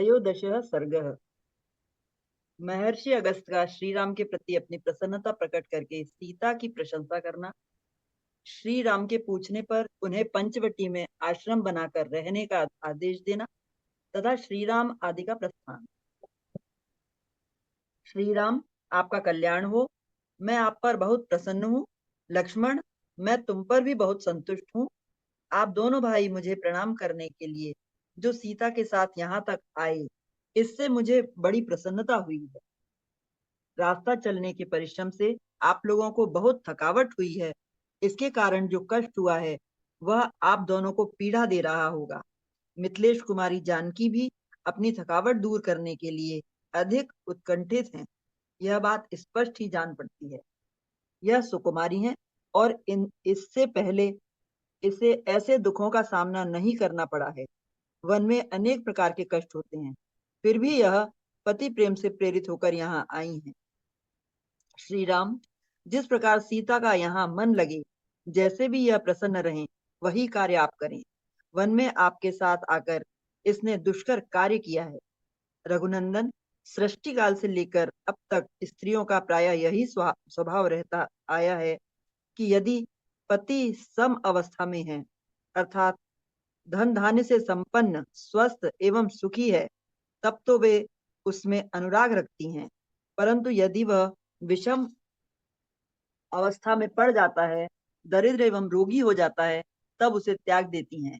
त्रयोदशः सर्गः। महर्षि अगस्त का श्री राम के प्रति अपनी प्रसन्नता प्रकट करके सीता की प्रशंसा करना, श्री राम के पूछने पर उन्हें पंचवटी में आश्रम बनाकर रहने का आदेश देना तथा श्री राम आदि का प्रस्थान। श्री राम, आपका कल्याण हो। मैं आप पर बहुत प्रसन्न हूँ। लक्ष्मण, मैं तुम पर भी बहुत संतुष्ट हूँ। आप दोनों भाई मुझे प्रणाम करने के लिए जो सीता के साथ यहाँ तक आए, इससे मुझे बड़ी प्रसन्नता हुई है। रास्ता चलने के परिश्रम से आप लोगों को बहुत थकावट हुई है। इसके कारण जो कष्ट हुआ है वह आप दोनों को पीड़ा दे रहा होगा। मिथिलेश कुमारी जानकी भी अपनी थकावट दूर करने के लिए अधिक उत्कंठित हैं। यह बात स्पष्ट ही जान पड़ती है। यह सुकुमारी हैं और इन इससे पहले इसे ऐसे दुखों का सामना नहीं करना पड़ा है। वन में अनेक प्रकार के कष्ट होते हैं, फिर भी यह पति प्रेम से प्रेरित होकर यहाँ आई हैं। श्री राम, जिस प्रकार सीता का यहाँ मन लगे, जैसे भी यह प्रसन्न रहें, वही कार्य आप करें। वन में आपके साथ आकर इसने दुष्कर कार्य किया है। रघुनंदन, सृष्टि काल से लेकर अब तक स्त्रियों का प्राय यही स्वभाव रहता आया है कि यदि पति सम अवस्था में है, अर्थात धन धान्य से संपन्न, स्वस्थ एवं सुखी है, तब तो वे उसमें अनुराग रखती हैं। परंतु यदि वह विषम अवस्था में पड़ जाता है, दरिद्र एवं रोगी हो जाता है, तब उसे त्याग देती हैं।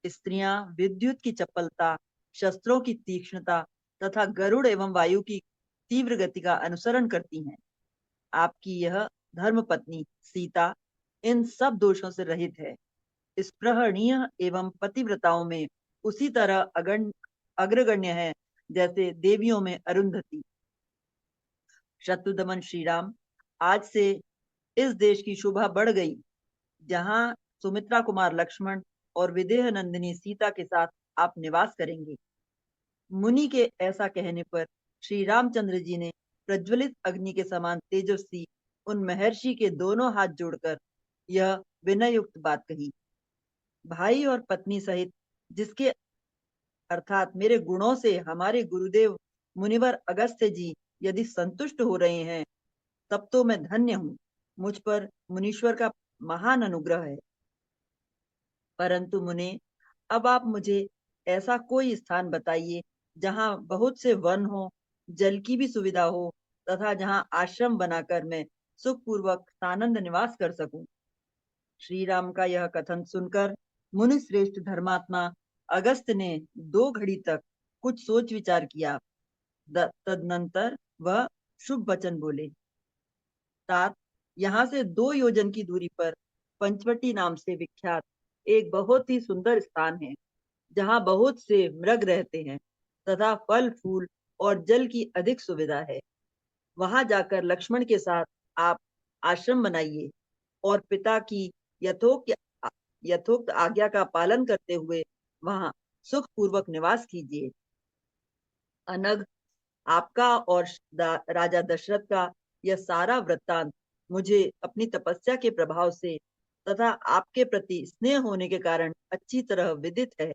स्त्रियां विद्युत की चपलता, शस्त्रों की तीक्ष्णता तथा गरुड़ एवं वायु की तीव्र गति का अनुसरण करती हैं। आपकी यह धर्म पत्नी सीता इन सब दोषों से रहित है। स्पृहणीय एवं पतिव्रताओं में उसी तरह अग्रगण्य है जैसे देवियों में अरुंधति। शत्रुदमन श्री राम, आज से इस देश की शोभा बढ़ गई, जहां सुमित्रा कुमार लक्ष्मण और विदेह नंदिनी सीता के साथ आप निवास करेंगे। मुनि के ऐसा कहने पर श्री रामचंद्र जी ने प्रज्वलित अग्नि के समान तेजस्वी उन महर्षि के दोनों हाथ जोड़कर यह विनयुक्त बात कही। भाई और पत्नी सहित जिसके अर्थात मेरे गुणों से हमारे गुरुदेव मुनिवर अगस्त्य जी यदि संतुष्ट हो रहे हैं, तब तो मैं धन्य हूँ। मुझ पर मुनीश्वर का महान अनुग्रह है। परंतु मुने, अब आप मुझे ऐसा कोई स्थान बताइए जहाँ बहुत से वन हो, जल की भी सुविधा हो तथा जहाँ आश्रम बनाकर मैं सुखपूर्वक आनंद निवास कर सकूं। श्री राम का यह कथन सुनकर मुनि श्रेष्ठ धर्मात्मा अगस्त ने 2 घड़ी तक कुछ सोच विचार किया। तदनंतर वह शुभ वचन बोले। तात, यहाँ से 2 योजन की दूरी पर पंचवटी नाम से विख्यात एक बहुत ही सुंदर स्थान है, जहाँ बहुत से मृग रहते हैं तथा फल फूल और जल की अधिक सुविधा है। वहां जाकर लक्ष्मण के साथ आप आश्रम बनाइए और पिता की यथोक्त यथोक्त आज्ञा का पालन करते हुए वहां सुख पूर्वक निवास कीजिए। अनग, आपका और राजा दशरथ का यह सारा वृत्तांत मुझे अपनी तपस्या के प्रभाव से तथा आपके प्रति स्नेह होने के कारण अच्छी तरह विदित है।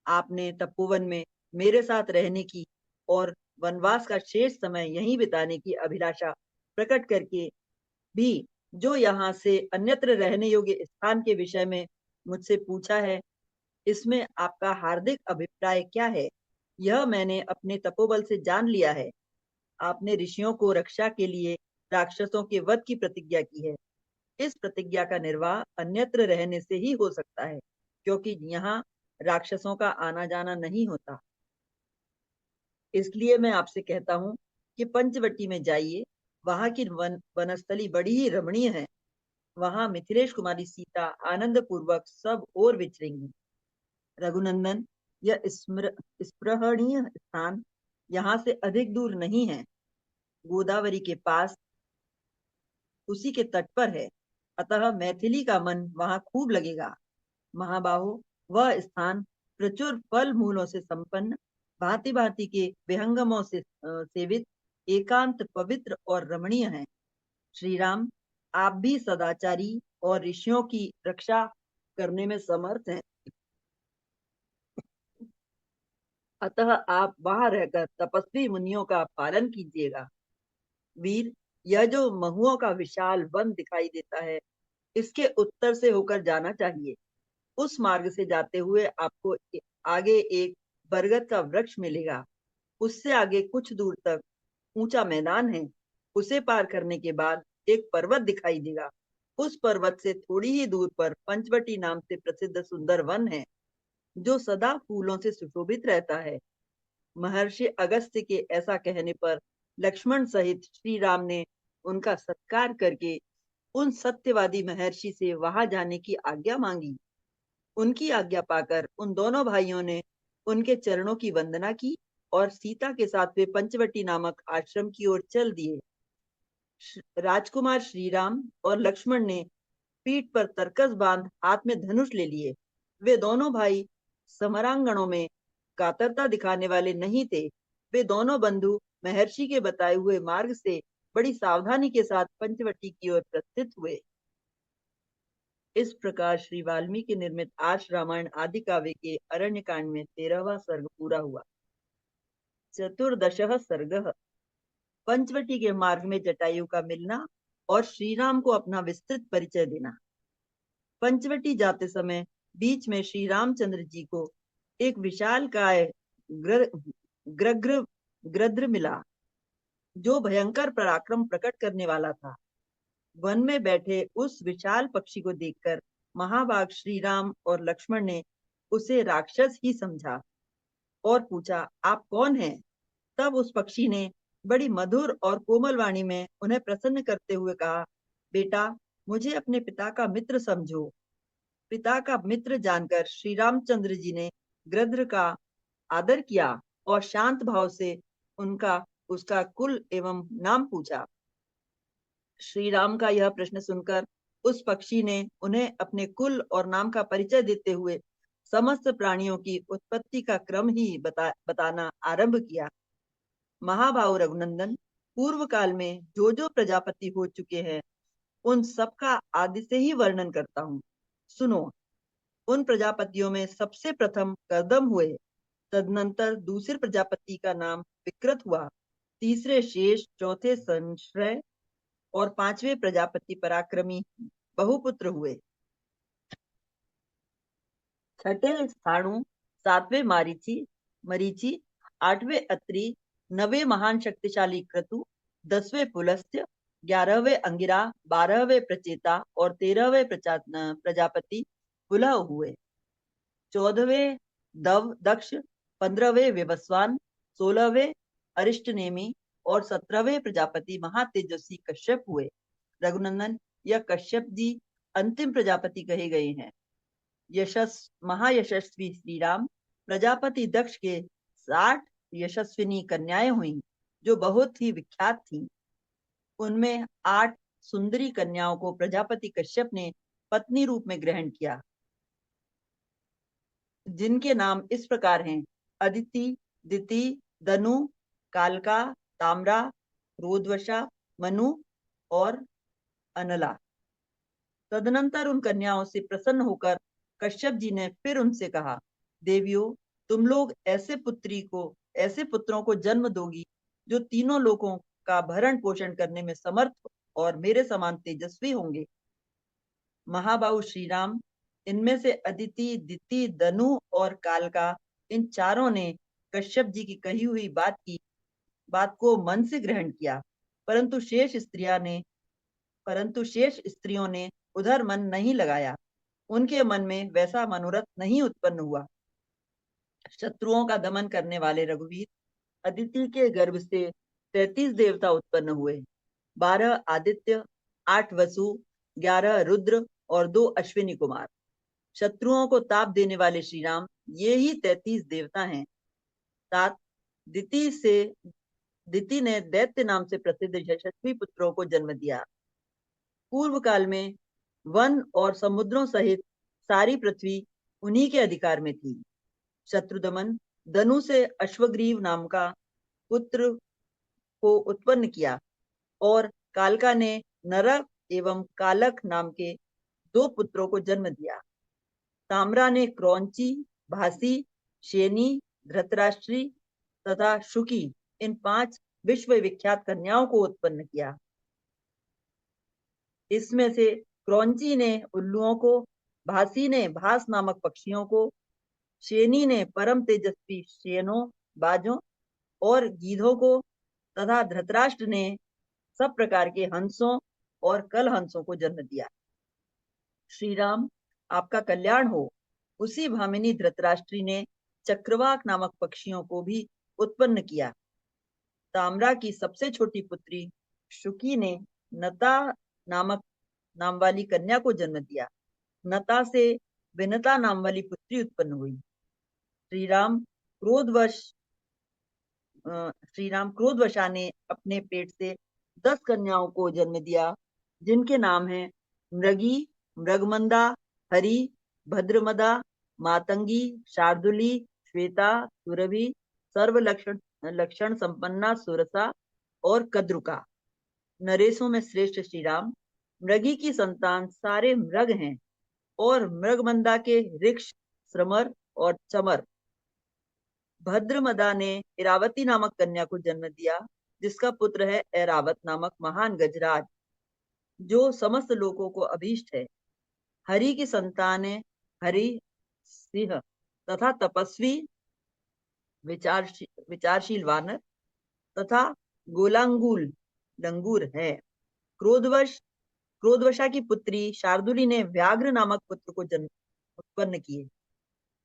आपने तपोवन में मेरे साथ रहने की और वनवास का शेष समय यहीं बिताने की अभिलाषा प्रकट करके भी जो यहाँ से अन्यत्र रहने योग्य स्थान के विषय में मुझसे पूछा है, इसमें आपका हार्दिक अभिप्राय क्या है, यह मैंने अपने तपोबल से जान लिया है। आपने ऋषियों को रक्षा के लिए राक्षसों के वध की प्रतिज्ञा की है। इस प्रतिज्ञा का निर्वाह अन्यत्र रहने से ही हो सकता है, क्योंकि यहाँ राक्षसों का आना जाना नहीं होता। इसलिए मैं आपसे कहता हूँ कि पंचवटी में जाइए। वहां की वनस्थली बड़ी ही रमणीय है। वहां मिथिलेश कुमारी सीता आनंद पूर्वक सब ओर विचरेंगी। रघुनंदन, यह स्पृहणीय स्थान यहाँ से अधिक दूर नहीं है। गोदावरी के पास उसी के तट पर है, अतः मैथिली का मन वहां खूब लगेगा। महाबाहो, वह स्थान प्रचुर फल मूलों से संपन्न, भांति भांति के विहंगमों से सेवित, एकांत पवित्र और रमणीय है। श्री राम, आप भी सदाचारी और ऋषियों की रक्षा करने में समर्थ हैं, अतः आप वहां रहकर तपस्वी मुनियों का पालन कीजिएगा। वीर, यह जो महुओं का विशाल वन दिखाई देता है, इसके उत्तर से होकर जाना चाहिए। उस मार्ग से जाते हुए आपको आगे एक बरगद का वृक्ष मिलेगा। उससे आगे कुछ दूर तक ऊंचा मैदान है। उसे पार करने के बाद एक पर्वत दिखाई देगा। उस पर्वत से थोड़ी ही दूर पर पंचवटी नाम से प्रसिद्ध सुंदर वन है, जो सदा फूलों से सुशोभित रहता है। महर्षि अगस्त्य के ऐसा कहने पर लक्ष्मण सहित श्री राम ने उनका सत्कार करके उन सत्यवादी महर्षि से वहां जाने की आज्ञा मांगी। उनकी आज्ञा पाकर उन दोनों भाइयों ने उनके चरणों की वंदना की और सीता के साथ वे पंचवटी नामक आश्रम की ओर चल दिए। राजकुमार श्री राम और लक्ष्मण ने पीठ पर तरकस बांध हाथ में धनुष ले लिए। वे दोनों भाई समरांगणों में कातरता दिखाने वाले नहीं थे। वे दोनों बंधु महर्षि के बताए हुए मार्ग से बड़ी सावधानी के साथ पंचवटी की ओर प्रस्थित हुए। इस प्रकार श्री वाल्मीकि निर्मित आर्ष रामायण आदि काव्य के अरण्य कांड में 13वां सर्ग पूरा हुआ। चतुर्दशः सर्ग। पंचवटी के मार्ग में जटायु का मिलना और श्री राम को अपना विस्तृत परिचय देना। पंचवटी जाते समय बीच में श्री रामचंद्र जी को एक विशाल काय ग्रग्र ग्रद्र मिला, जो भयंकर पराक्रम प्रकट करने वाला था। वन में बैठे उस विशाल पक्षी को देखकर महाबाग श्री राम और लक्ष्मण ने उसे राक्षस ही समझा और पूछा, आप कौन हैं? तब उस पक्षी ने बड़ी मधुर और कोमल वाणी में उन्हें प्रसन्न करते हुए कहा, बेटा, मुझे अपने पिता का मित्र समझो। पिता का मित्र जानकर श्री रामचंद्र जी ने गृध्र का आदर किया और शांत भाव से उसका कुल एवं नाम पूछा। श्री राम का यह प्रश्न सुनकर उस पक्षी ने उन्हें अपने कुल और नाम का परिचय देते हुए समस्त प्राणियों की उत्पत्ति का क्रम ही बताना आरंभ किया। महाबाहु रघुनंदन, पूर्व काल में जो जो प्रजापति हो चुके हैं, उन सबका आदि से ही वर्णन करता हूँ। सुनो। उन प्रजापतियों में सबसे प्रथम कर्दम हुए, तदनंतर दूसरे प्रजापति का नाम विकृत हुआ, तीसरे शेष, चौथे संश्रय और पांचवे प्रजापति पराक्रमी बहुपुत्र हुए। छठे स्थाणु, सातवें मरीचि, आठवें अत्रि, नवे महान शक्तिशाली क्रतु, 10वें पुलस्त्य, 11वें अंगिरा, 12वें प्रचेता और 13वें प्रजापति पुलह हुए। 14वें दक्ष, 15वें विवस्वान, 16वें अरिष्टनेमी और 17वें प्रजापति महातेजस्वी कश्यप हुए। रघुनंदन, यह कश्यप जी अंतिम प्रजापति कहे गए हैं। महायशस्वी श्री राम प्रजापति दक्ष के 60 यशस्विनी कन्याएं हुई, जो बहुत ही विख्यात थीं। उनमें 8 सुंदरी कन्याओं को प्रजापति कश्यप ने पत्नी रूप में ग्रहण किया, जिनके नाम इस प्रकार हैं: अदिति, दिति, दनु, कालका, ताम्रा, रोदवशा, मनु और अनला। तदनंतर उन कन्याओं से प्रसन्न होकर कश्यप जी ने फिर उनसे कहा, देवियों, तुम लोग ऐसे पुत्रों को जन्म दोगी जो तीनों लोगों का भरण पोषण करने में समर्थ और मेरे समान तेजस्वी होंगे। महाबाहु श्री राम, इनमें से अदिति, दिति, दनु और कालका, इन चारों ने कश्यप जी की कही हुई बात को मन से ग्रहण किया, परंतु शेष स्त्रियों ने उधर मन नहीं लगाया। उनके मन में वैसा मनोरथ नहीं उत्पन्न हुआ। शत्रुओं का दमन करने वाले रघुवीर, अदिति के गर्भ से 33 देवता उत्पन्न हुए, 12 आदित्य, 8 वसु, 11 रुद्र और 2 अश्विनी कुमार। शत्रुओं को ताप देने वाले श्री राम ये ही 33 देवता हैं। 7 दिति ने दैत्य नाम से प्रसिद्ध यशस्वी पुत्रों को जन्म दिया। पूर्व काल में वन और समुद्रों सहित सारी पृथ्वी उन्हीं के अधिकार में थी। शत्रुदमन धनु से अश्वग्रीव नाम का पुत्र को उत्पन्न किया और कालका ने नरक एवं कालक नाम के 2 पुत्रों को जन्म दिया। ताम्रा ने क्रौंची, भासी, शेनी, धृतराष्ट्री तथा शुकी इन 5 विश्व विख्यात कन्याओं को उत्पन्न किया। इसमें से क्रौंची ने उल्लुओं को, भासी ने भास नामक पक्षियों को, शेनी ने परम तेजस्वी शेनों बाजों और गीधों को तथा धृतराष्ट्र ने सब प्रकार के हंसों और कल हंसों को जन्म दिया। श्री राम, आपका कल्याण हो। उसी भामिनी धृतराष्ट्री ने चक्रवाक नामक पक्षियों को भी उत्पन्न किया। ताम्रा की सबसे छोटी पुत्री शुकी ने नता नामक नाम वाली कन्या को जन्म दिया। नता से विनता नाम वाली पुत्री उत्पन्न हुई। श्री राम क्रोधवशा ने अपने पेट से 10 कन्याओं को जन्म दिया, जिनके नाम हैं मृगी, मृगमंदा, हरि, भद्रमदा, मातंगी, शार्दुली, श्वेता, सुरभि, सर्व लक्षण संपन्ना सुरसा और कद्रुका। नरेशों में श्रेष्ठ श्री राम, मृगी की संतान सारे मृग हैं और मृगमंदा के ऋक्ष, श्रमर और चमर। भद्रमदा ने इरावती नामक कन्या को जन्म दिया, जिसका पुत्र है ऐरावत नामक महान गजराज, जो समस्त लोगों को अभीष्ट है। हरि की संतान है हरि सिंह तथा तपस्वी विचारशील वानर तथा गोलांगुल लंगूर है। क्रोधवशा की पुत्री शार्दुली ने व्याघ्र नामक पुत्र को जन्म उत्पन्न किए।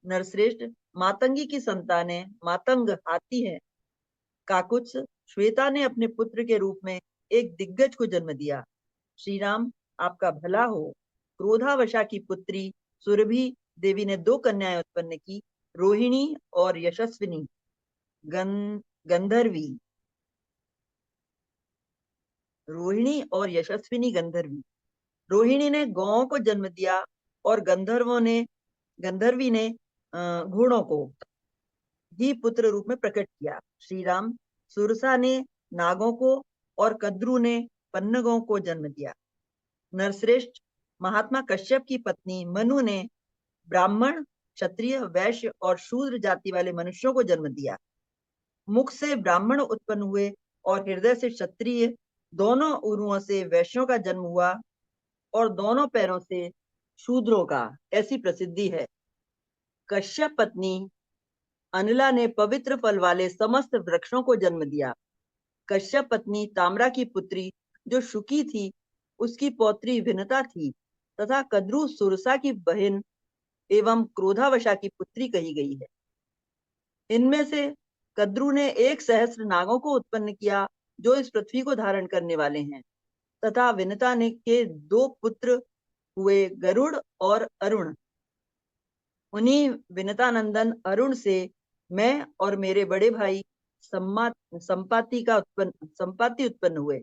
नरश्रेष्ठ, मातंगी की संतानें मातंग हाथी है। काकुत्स, श्वेता ने अपने पुत्र के रूप में एक दिग्गज को जन्म दिया। श्री राम, आपका भला हो। क्रोधावशा की पुत्री सुरभि देवी ने 2 कन्याएं उत्पन्न की, रोहिणी और यशस्विनी गंधर्वी। रोहिणी ने गौओं को जन्म दिया और गंधर्वी ने घोड़ों को ही पुत्र रूप में प्रकट किया। श्री राम, सुरसा ने नागों को और कद्रु ने पन्नगों को जन्म दिया। नरश्रेष्ठ, महात्मा कश्यप की पत्नी मनु ने ब्राह्मण, क्षत्रिय, वैश्य और शूद्र जाति वाले मनुष्यों को जन्म दिया। मुख से ब्राह्मण उत्पन्न हुए और हृदय से क्षत्रिय, दोनों उरुओं से वैश्यों का जन्म हुआ और दोनों पैरों से शूद्रों का, ऐसी प्रसिद्धि है। कश्यप पत्नी अनिला ने पवित्र फल वाले समस्त वृक्षों को जन्म दिया। कश्यप पत्नी ताम्रा की पुत्री जो शुकी थी, उसकी पौत्री विनता थी तथा कद्रु सुरसा की बहन एवं क्रोधावशा की पुत्री कही गई है। इनमें से कद्रु ने 1 सहस्र नागों को उत्पन्न किया, जो इस पृथ्वी को धारण करने वाले हैं, तथा विनता ने के 2 पुत्र हुए, गरुड़ और अरुण। उन्हीं विनतानंदन अरुण से मैं और मेरे बड़े भाई संपाति उत्पन्न हुए।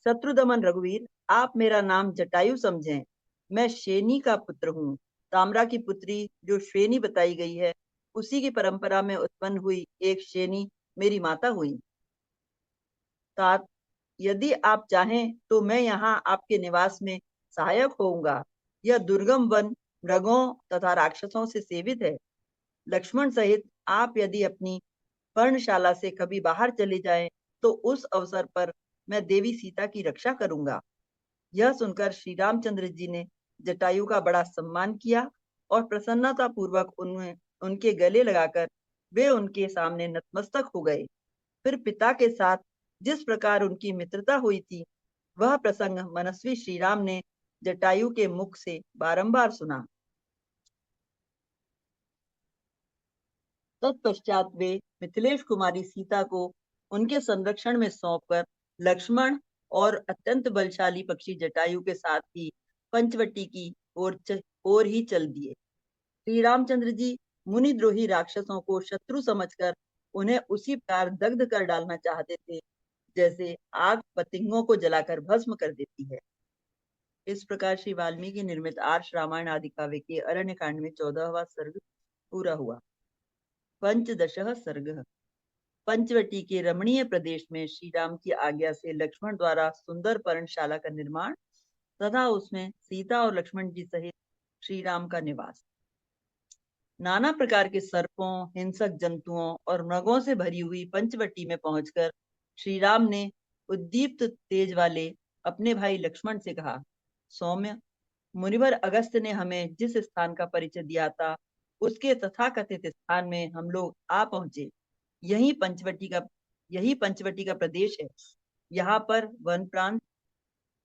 शत्रुदमन रघुवीर, आप मेरा नाम जटायु समझें। मैं शेनी का पुत्र हूँ। ताम्रा की पुत्री जो श्वेनी बताई गई है, उसी की परंपरा में उत्पन्न हुई एक शेनी मेरी माता हुई। तात, यदि आप चाहें तो मैं यहाँ आपके निवास में सहायक होऊंगा। यह दुर्गम वन मृगों तथा राक्षसों से सेवित है। लक्ष्मण सहित आप यदि अपनी पर्णशाला से कभी बाहर चले जाएं, तो उस अवसर पर मैं देवी सीता की रक्षा करूंगा। यह सुनकर श्री रामचंद्र जी ने जटायु का बड़ा सम्मान किया और प्रसन्नता पूर्वक उनके गले लगाकर वे उनके सामने नतमस्तक हो गए। फिर पिता के साथ जिस प्रकार उनकी मित्रता हुई थी, वह प्रसंग मनस्वी श्री राम ने जटायु के मुख से बारंबार सुना। तत्पश्चात वे मिथिलेश कुमारी सीता को उनके संरक्षण में सौंपकर लक्ष्मण और अत्यंत बलशाली पक्षी जटायु के साथ ही पंचवटी की ओर ही चल दिए। श्री रामचंद्र जी मुनिद्रोही राक्षसों को शत्रु समझकर उन्हें उसी प्रकार दग्ध कर डालना चाहते थे, जैसे आग पतंगों को जलाकर भस्म कर देती है। इस प्रकार श्री वाल्मीकि निर्मित आर्ष रामायण आदि काव्य के अरण्य कांड में 14वां सर्ग पूरा हुआ। पंचदशः सर्ग। पंचवटी के रमणीय प्रदेश में श्री राम की आज्ञा से लक्ष्मण द्वारा सुंदर पर्णशाला का निर्माण तथा उसमें सीता और लक्ष्मण जी सहित श्री राम का निवास। नाना प्रकार के सर्पों, हिंसक जंतुओं और मृगों से भरी हुई पंचवटी में पहुंचकर श्री राम ने उद्दीप्त तेज वाले अपने भाई लक्ष्मण से कहा, सौम्य, मुनिवर अगस्त ने हमें जिस स्थान का परिचय दिया था, उसके तथाकथित स्थान में हम लोग आ पहुंचे। यही पंचवटी का यही पंचवटी का प्रदेश है। यहाँ पर वन प्रांत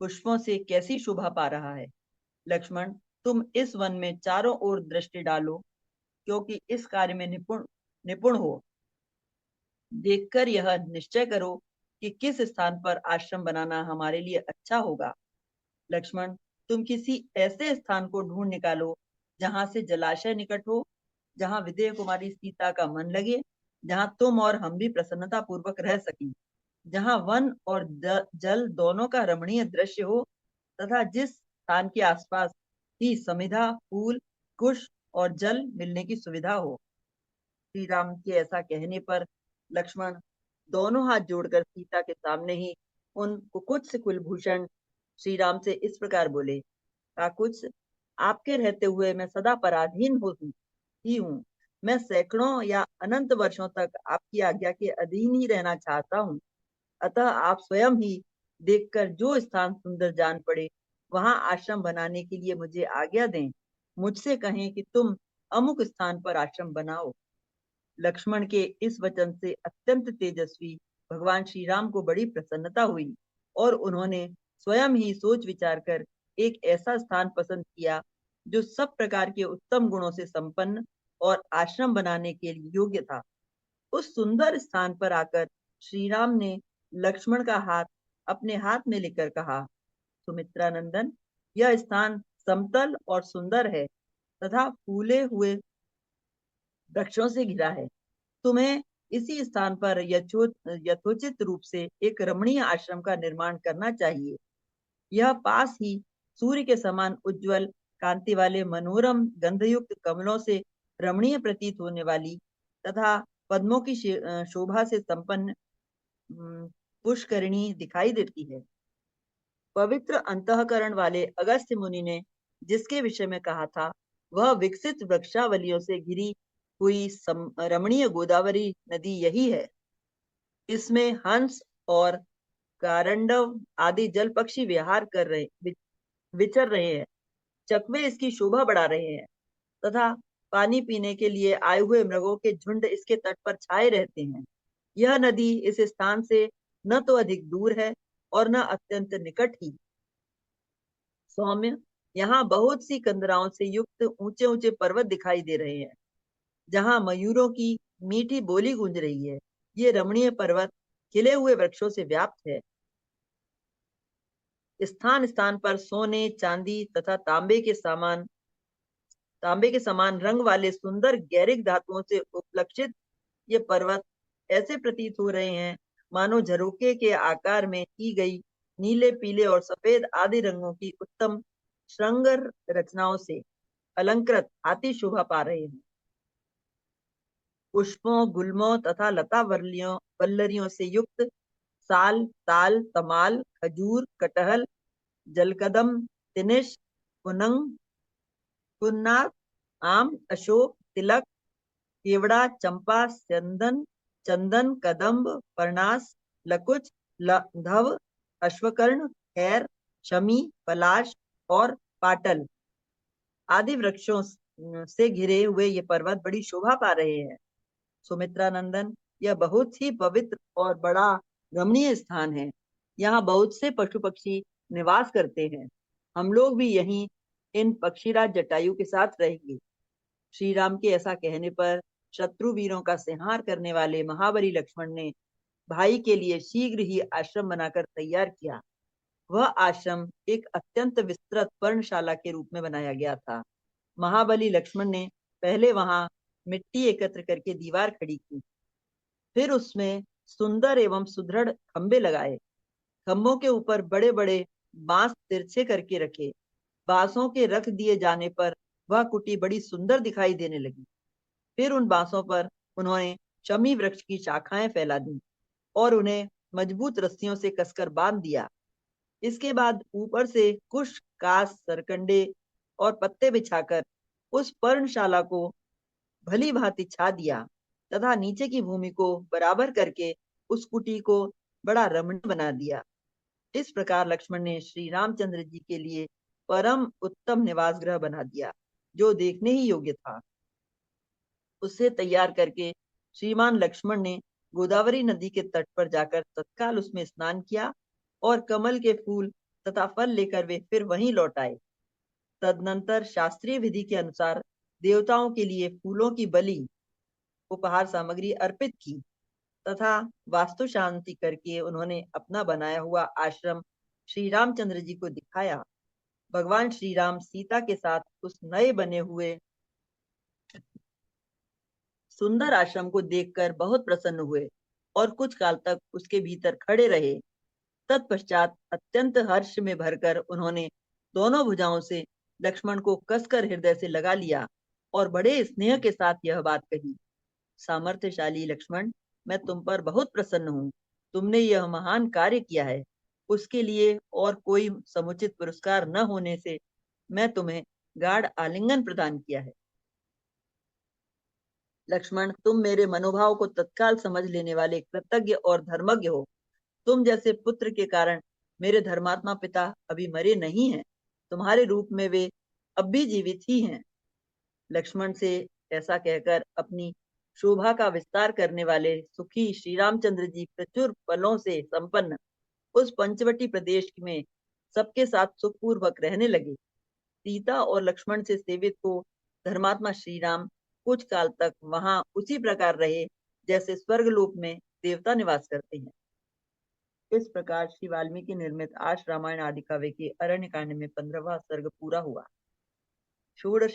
पुष्पों से कैसी शोभा पा रहा है। लक्ष्मण, तुम इस वन में चारों ओर दृष्टि डालो, क्योंकि इस कार्य में निपुण निपुण हो। देखकर यह निश्चय करो कि किस स्थान पर आश्रम बनाना हमारे लिए अच्छा होगा। लक्ष्मण, तुम किसी ऐसे स्थान को ढूंढ निकालो जहां से जलाशय निकट हो, जहां विदेह कुमारी सीता का मन लगे, जहां तुम और हम भी प्रसन्नता पूर्वक रह सकें, जहां वन और जल दोनों का रमणीय दृश्य हो, तथा जिस स्थान के आसपास ही समिधा, फूल, कुश और जल मिलने की सुविधा हो। श्री राम के ऐसा कहने पर लक्ष्मण दोनों हाथ जोड़कर सीता के सामने ही उन कुकुत्स कुलभूषण श्री राम से इस प्रकार बोले, काकुत्स, आपके रहते हुए मैं सदा पराधीन ही हूँ। मैं सैकड़ों या अनंत वर्षों तक आपकी आज्ञा के अधीन ही रहना चाहता हूँ। अतः आप स्वयं ही देखकर जो स्थान सुंदर जान पड़े, वहां आश्रम बनाने के लिए मुझे आज्ञा दें। मुझसे कहें कि तुम अमुक स्थान पर आश्रम बनाओ। लक्ष्मण के इस वचन से अत्यंत तेजस्वी भगवान श्री राम को बड़ी प्रसन्नता हुई और उन्होंने स्वयं ही सोच विचार कर एक ऐसा स्थान पसंद किया जो सब प्रकार के उत्तम गुणों से संपन्न और आश्रम बनाने के लिए योग्य था। उस सुंदर स्थान पर आकर श्री राम ने लक्ष्मण का हाथ अपने हाथ में लेकर कहा, सुमित्रा नंदन, यह स्थान समतल और सुंदर है तथा फूले हुए वृक्षों से घिरा है। तुम्हें इसी स्थान पर यथोचित रूप से एक रमणीय आश्रम का निर्माण करना चाहिए। यह पास ही सूर्य के समान उज्जवल कांति वाले मनोरम गंधयुक्त कमलों से रमणीय प्रतीत होने वाली तथा पद्मों की शोभा से संपन्न पुष्करिणी दिखाई देती है। पवित्र अंतःकरण वाले अगस्त्य मुनि ने जिसके विषय में कहा था, वह विकसित वृक्षावलियों से घिरी हुई रमणीय गोदावरी नदी यही है। इसमें हंस और कारंडव आदि जल पक्षी विहार कर विचर रहे हैं। चकवे इसकी शोभा बढ़ा रहे हैं तथा पानी पीने के लिए आए हुए मृगों के झुंड इसके तट पर छाए रहते हैं। यह नदी इस स्थान से न तो अधिक दूर है और न अत्यंत निकट ही। सौम्य, यहाँ बहुत सी कंदराओं से युक्त ऊंचे ऊंचे पर्वत दिखाई दे रहे हैं, जहाँ मयूरों की मीठी बोली गूंज रही है। ये रमणीय पर्वत खिले हुए वृक्षों से व्याप्त है। स्थान स्थान पर सोने, चांदी तथा तांबे के समान रंग वाले सुंदर गैरिक धातुओं से उपलक्षित ये पर्वत ऐसे प्रतीत हो रहे हैं मानो झरोके के आकार में की गई नीले, पीले और सफेद आदि रंगों की उत्तम श्रृंगार रचनाओं से अलंकृत हाथी शोभा पा रहे हैं। पुष्पों, गुल्मों तथा लता वल्लरियों से युक्त साल, ताल, तमाल, खजूर, कटहल, जलकदम, तिनिश, पुनंग, पुन्नार, आम, अशोक, तिलक, केवड़ा, चंपा, चंदन, कदम्ब, परनास, लकुच, धव, अश्वकर्ण, खैर, शमी, पलाश और पाटल आदि वृक्षों से घिरे हुए ये पर्वत बड़ी शोभा पा रहे हैं। सुमित्रा नंदन, यह बहुत ही पवित्र और बड़ा रमणीय स्थान है। यहाँ बहुत से पशु पक्षी निवास करते हैं। हम लोग भी यहीं इन पक्षीराज जटायु के साथ रहेंगे। श्री राम के ऐसा कहने पर शत्रु वीरों का संहार करने वाले महाबली लक्ष्मण ने भाई के लिए शीघ्र ही आश्रम बनाकर तैयार किया। वह आश्रम एक अत्यंत विस्तृत पर्णशाला के रूप में बनाया गया था। महाबली लक्ष्मण ने पहले वहां मिट्टी एकत्र करके दीवार खड़ी की, फिर उसमें सुंदर एवं सुदृढ़ खंबे लगाए। खंभों के ऊपर बड़े बड़े बांस तिरछे करके रखे। बांसों के रख दिए जाने पर वह कुटी बड़ी सुंदर दिखाई देने लगी। फिर उन बांसों पर उन्होंने शमी वृक्ष की शाखाएं फैला दी और उन्हें मजबूत रस्सियों से कसकर बांध दिया। इसके बाद ऊपर से कुश, कास, सरकंडे और पत्ते बिछाकर उस पर्णशाला को भली भांति छा दिया तथा नीचे की भूमि को बराबर करके उस कुटी को बड़ा रमणीय बना दिया। इस प्रकार लक्ष्मण ने श्री रामचंद्र जी के लिए परम उत्तम निवास गृह बना दिया, जो देखने ही योग्य था। उसे तैयार करके श्रीमान लक्ष्मण ने गोदावरी नदी के तट पर जाकर तत्काल उसमें स्नान किया और कमल के फूल तथा फल लेकर वे फिर वहीं लौट आए। तदनंतर शास्त्रीय विधि के अनुसार देवताओं के लिए फूलों की बलि उपहार सामग्री अर्पित की तथा वास्तु शांति करके उन्होंने अपना बनाया हुआ आश्रम श्री रामचंद्र जी को दिखाया। भगवान श्री राम सीता के साथ उस नए बने हुए सुंदर आश्रम को देखकर बहुत प्रसन्न हुए और कुछ काल तक उसके भीतर खड़े रहे। तत्पश्चात अत्यंत हर्ष में भरकर उन्होंने दोनों भुजाओं से लक्ष्मण को कसकर हृदय से लगा लिया और बड़े स्नेह के साथ यह बात कही, सामर्थ्यशाली लक्ष्मण, मैं तुम पर बहुत प्रसन्न हूँ। तुमने यह महान कार्य किया है, उसके लिए और कोई समुचित पुरस्कार न होने से मैं तुम्हें गाढ़ आलिंगन प्रदान किया है। लक्ष्मण, तुम मेरे मनोभाव को तत्काल समझ लेने वाले कृतज्ञ और धर्मज्ञ हो। तुम जैसे पुत्र के कारण मेरे धर्मात्मा पिता अभी मरे नहीं हैं, तुम्हारे रूप में वे अब भी जीवित ही हैं। लक्ष्मण से ऐसा कहकर अपनी शोभा का विस्तार करने वाले सुखी श्री रामचंद्र जी प्रचुर फलों से संपन्न उस पंचवटी प्रदेश में सबके साथ सुखपूर्वक रहने लगे। सीता और लक्ष्मण से सेवित हो धर्मात्मा श्री राम कुछ काल तक वहां उसी प्रकार रहे जैसे स्वर्गलोक में देवता निवास करते हैं। इस प्रकार श्री वाल्मीकि निर्मित आश रामायण आदि काव्य के अरण्य कांड में 15वां सर्ग पूरा हुआ। षोडश